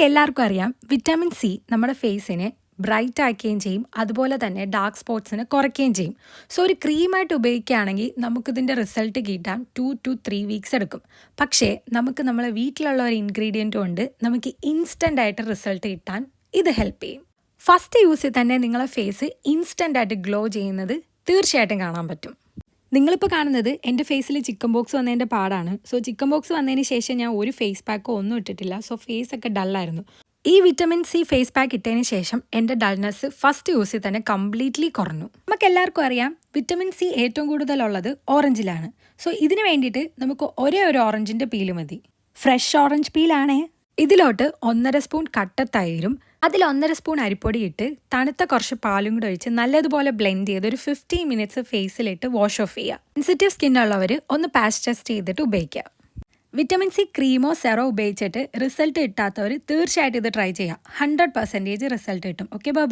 നമുക്കെല്ലാവർക്കും അറിയാം vitamin C നമ്മുടെ ഫേസിനെ ബ്രൈറ്റ് ആക്കുകയും ചെയ്യും, അതുപോലെ തന്നെ ഡാർക്ക് സ്പോട്ട്സിനെ കുറയ്ക്കുകയും ചെയ്യും. സോ ഒരു ക്രീമായിട്ട് ഉപയോഗിക്കുകയാണെങ്കിൽ നമുക്കിതിൻ്റെ റിസൾട്ട് കിട്ടാൻ 2 to 3 വീക്സ് എടുക്കും. പക്ഷേ നമുക്ക് നമ്മളെ വീട്ടിലുള്ള ഒരു ഇൻഗ്രീഡിയൻ്റ് കൊണ്ട് നമുക്ക് ഇൻസ്റ്റൻ്റ് ആയിട്ട് റിസൾട്ട് കിട്ടാൻ ഇത് ഹെൽപ്പ് ചെയ്യും. ഫസ്റ്റ് യൂസിൽ തന്നെ നിങ്ങളെ ഫേസ് ഇൻസ്റ്റൻ്റ് ആയിട്ട് ഗ്ലോ ചെയ്യുന്നത് തീർച്ചയായിട്ടും കാണാൻ പറ്റും. നിങ്ങളിപ്പോൾ കാണുന്നത് എൻ്റെ ഫേസിൽ ചിക്കൻ ബോക്സ് വന്നതിൻ്റെ പാടാണ്. സോ ചിക്കൻ ബോക്സ് വന്നതിന് ശേഷം ഞാൻ ഒരു ഫേസ് പാക്കോ ഒന്നും ഇട്ടിട്ടില്ല. സോ ഫേസ് ഒക്കെ ഡള്ളായിരുന്നു. ഈ വിറ്റമിൻ സി ഫേസ് പാക്ക് ഇട്ടതിന് ശേഷം എൻ്റെ ഡൾനെസ് ഫസ്റ്റ് യൂസിൽ തന്നെ കംപ്ലീറ്റ്ലി കുറഞ്ഞു. നമുക്ക് എല്ലാവർക്കും അറിയാം വിറ്റമിൻ സി ഏറ്റവും കൂടുതലുള്ളത് ഓറഞ്ചിലാണ്. സോ ഇതിന് വേണ്ടിയിട്ട് നമുക്ക് ഒരേ ഒരു ഓറഞ്ചിൻ്റെ പീല് മതി. ഫ്രഷ് ഓറഞ്ച് പീലാണേ. ഇതിലോട്ട് 1.5 സ്പൂൺ കട്ട തൈരും അതിൽ 1.5 സ്പൂൺ അരിപ്പൊടി ഇട്ട് തണുത്ത കുറച്ച് പാലും കൂടെ ഒഴിച്ച് നല്ലതുപോലെ ബ്ലെൻഡ് ചെയ്ത് ഒരു 15 മിനിറ്റ്സ് ഫേസിലിട്ട് വാഷ് ഓഫ് ചെയ്യുക. സെൻസിറ്റീവ് സ്കിന്നുള്ളവർ ഒന്ന് പാച്ച് ടെസ്റ്റ് ചെയ്തിട്ട് ഉപയോഗിക്കുക. വിറ്റമിൻ സി ക്രീമോ സെറോ ഉപയോഗിച്ചിട്ട് റിസൾട്ട് കിട്ടാത്തവർ തീർച്ചയായിട്ടും ഇത് ട്രൈ ചെയ്യുക. 100% റിസൾട്ട് കിട്ടും. Okay, by.